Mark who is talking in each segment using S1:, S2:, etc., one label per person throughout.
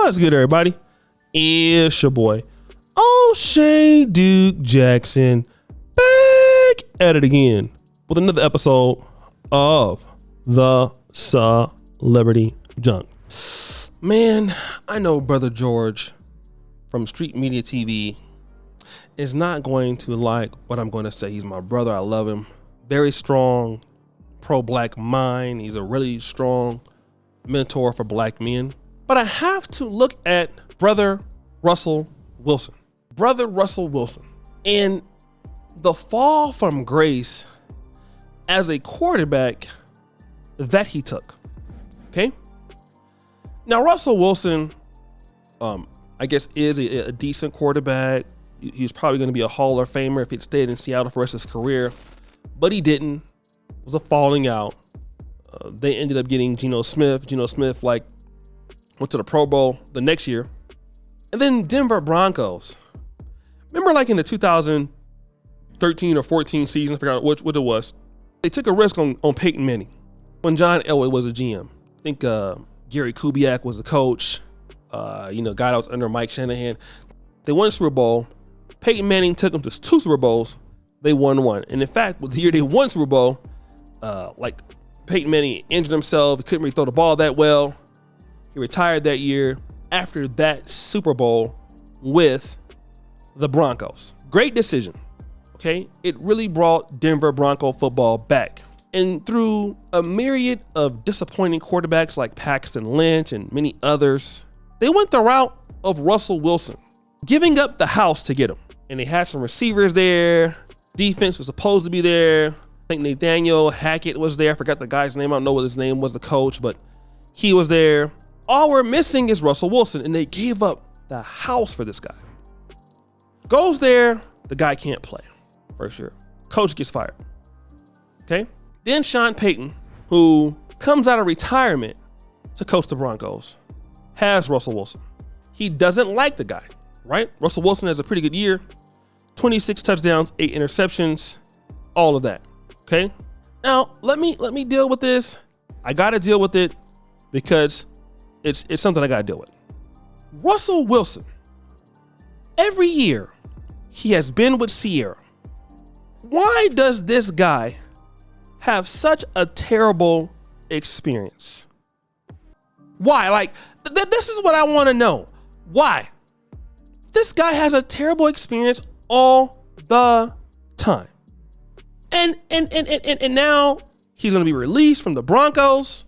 S1: What's good, everybody? It's your boy, O'Shea Duke Jackson, back at it again with another episode of the Celebrity Junk. Man, I know Brother George from Street Media TV is not going to like what I'm going to say. He's my brother. I love him. Very strong pro-black mind. He's a really strong mentor for black men. But I have to look at Brother Russell Wilson. Brother Russell Wilson. And the fall from grace as a quarterback that he took. Okay? Now, Russell Wilson, I guess, is a decent quarterback. He's probably going to be a Hall of Famer if he'd stayed in Seattle for the rest of his career. But he didn't. It was a falling out. They ended up getting Geno Smith. Geno Smith, went to the Pro Bowl the next year. And then Denver Broncos. Remember, in the 2013 or 14 season, I forgot what it was. They took a risk on Peyton Manning when John Elway was a GM. I think Gary Kubiak was the coach. Guy that was under Mike Shanahan. They won a Super Bowl. Peyton Manning took them to 2 Super Bowls. They won 1. And in fact, the year they won Super Bowl, Peyton Manning injured himself. He couldn't really throw the ball that well. He retired that year after that Super Bowl with the Broncos. Great decision, okay? It really brought Denver Bronco football back. And through a myriad of disappointing quarterbacks like Paxton Lynch and many others, they went the route of Russell Wilson, giving up the house to get him. And they had some receivers there. Defense was supposed to be there. I think Nathaniel Hackett was there. I forgot the guy's name. I don't know what his name was, the coach, but he was there. All we're missing is Russell Wilson, and they gave up the house for this guy. Goes there, the guy can't play, for sure. Coach gets fired. Okay? Then Sean Payton, who comes out of retirement to coach the Broncos, has Russell Wilson. He doesn't like the guy, right? Russell Wilson has a pretty good year. 26 touchdowns, 8 interceptions, all of that. Okay? Now, let me deal with this. I got to deal with it because it's something I got to deal with. Russell Wilson, every year he has been with Sierra. Why does this guy have such a terrible experience? Why? This is what I want to know. Why? This guy has a terrible experience all the time. And now he's going to be released from the Broncos.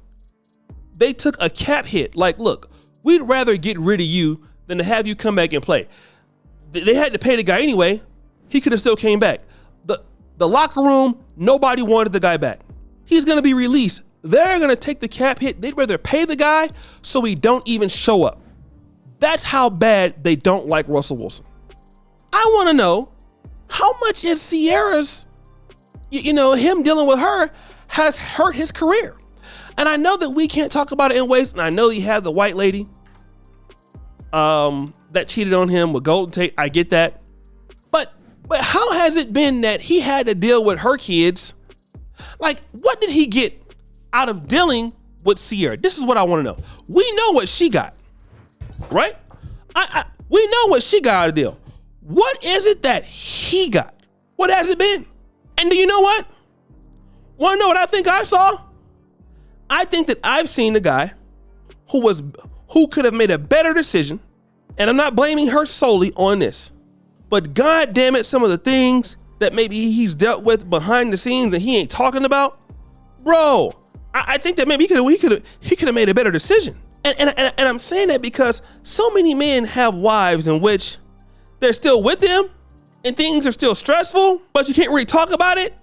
S1: They took a cap hit. Look, we'd rather get rid of you than to have you come back and play. They had to pay the guy anyway. He could have still came back. The locker room, nobody wanted the guy back. He's going to be released. They're going to take the cap hit. They'd rather pay the guy so he don't even show up. That's how bad they don't like Russell Wilson. I want to know, how much is Sierra's, him dealing with her has hurt his career? And I know that we can't talk about it in ways, and I know you have the white lady that cheated on him with Golden Tate. I get that. But how has it been that he had to deal with her kids? What did he get out of dealing with Sierra? This is what I want to know. We know what she got, right? We know what she got out of the deal. What is it that he got? What has it been? And do you know what? Want to know what I think I saw? I think that I've seen a guy who could have made a better decision, and I'm not blaming her solely on this, but God damn it, some of the things that maybe he's dealt with behind the scenes that he ain't talking about, bro. I think that maybe he could have made a better decision, and I'm saying that because so many men have wives in which they're still with them and things are still stressful, but you can't really talk about it.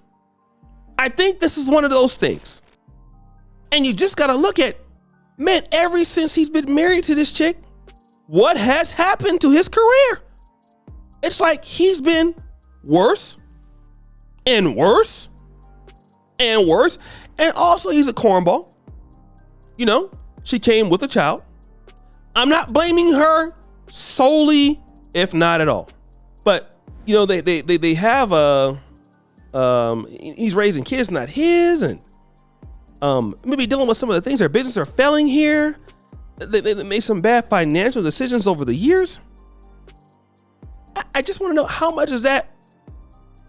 S1: I think this is one of those things. And you just got to look at, man, ever since he's been married to this chick, what has happened to his career? It's like he's been worse and worse and worse. And also he's a cornball. She came with a child. I'm not blaming her solely, if not at all. But, they have he's raising kids, not his, and maybe dealing with some of the things their business are failing here. they made some bad financial decisions over the years. I just want to know, how much is that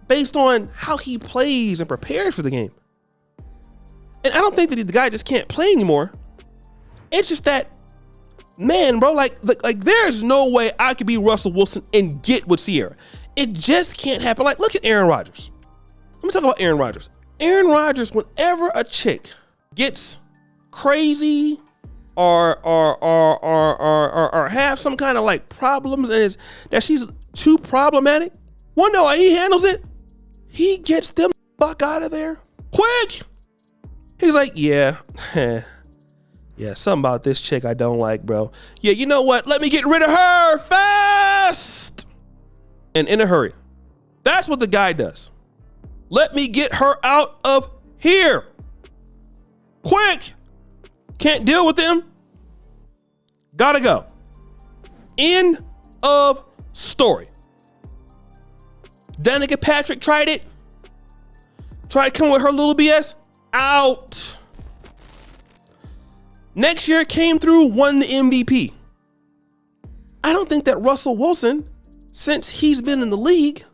S1: based on how he plays and prepares for the game? And I don't think that the guy just can't play anymore. It's just that, man, bro, like there's no way I could be Russell Wilson and get with Sierra. It just can't happen. Like, look at Aaron Rodgers. Let me talk about Aaron Rodgers. Aaron Rodgers, whenever a chick gets crazy or have some kind of like problems and that she's too problematic, wonder how he handles it. He gets them the fuck out of there quick. He's like, yeah, something about this chick I don't like, bro. Yeah, you know what? Let me get rid of her fast and in a hurry. That's what the guy does. Let me get her out of here quick. Can't deal with them. Gotta go. End of story. Danica Patrick tried it. Tried to come with her little BS. Out. Next year came through, won the MVP. I don't think that Russell Wilson, since he's been in the league,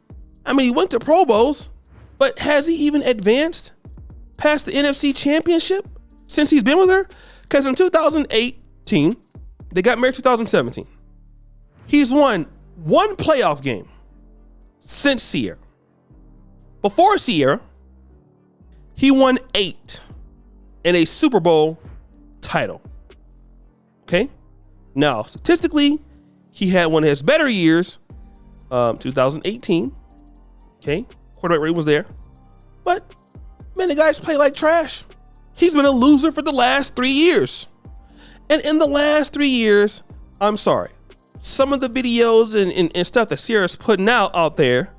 S1: I mean, he went to Pro Bowls, but has he even advanced past the NFC Championship since he's been with her? Because in 2018, they got married 2017. He's won one playoff game since Sierra. Before Sierra, he won 8 in a Super Bowl title. Okay? Now, statistically, he had one of his better years, 2018. Okay? Quarterback rating was there. But, man, the guy's played like trash. He's been a loser for the last 3 years. And in the last 3 years, I'm sorry, some of the videos and stuff that Sierra's putting out there,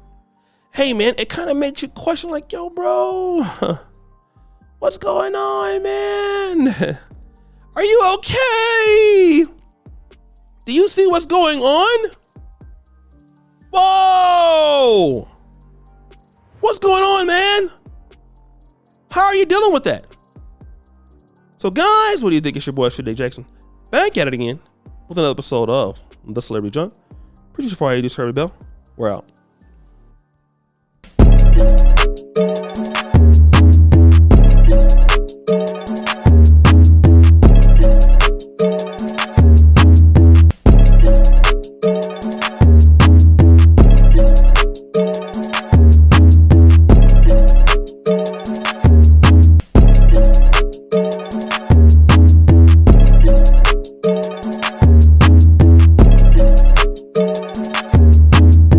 S1: hey, man, it kind of makes you question like, yo, bro, what's going on, man? Are you okay? Do you see what's going on? Whoa! What's going on, man? How are you dealing with that? So, guys, what do you think? It's your boy, Shade Jackson, back at it again with another episode of The Celebrity Junk. Producer for you, Kirby Bell. We're out.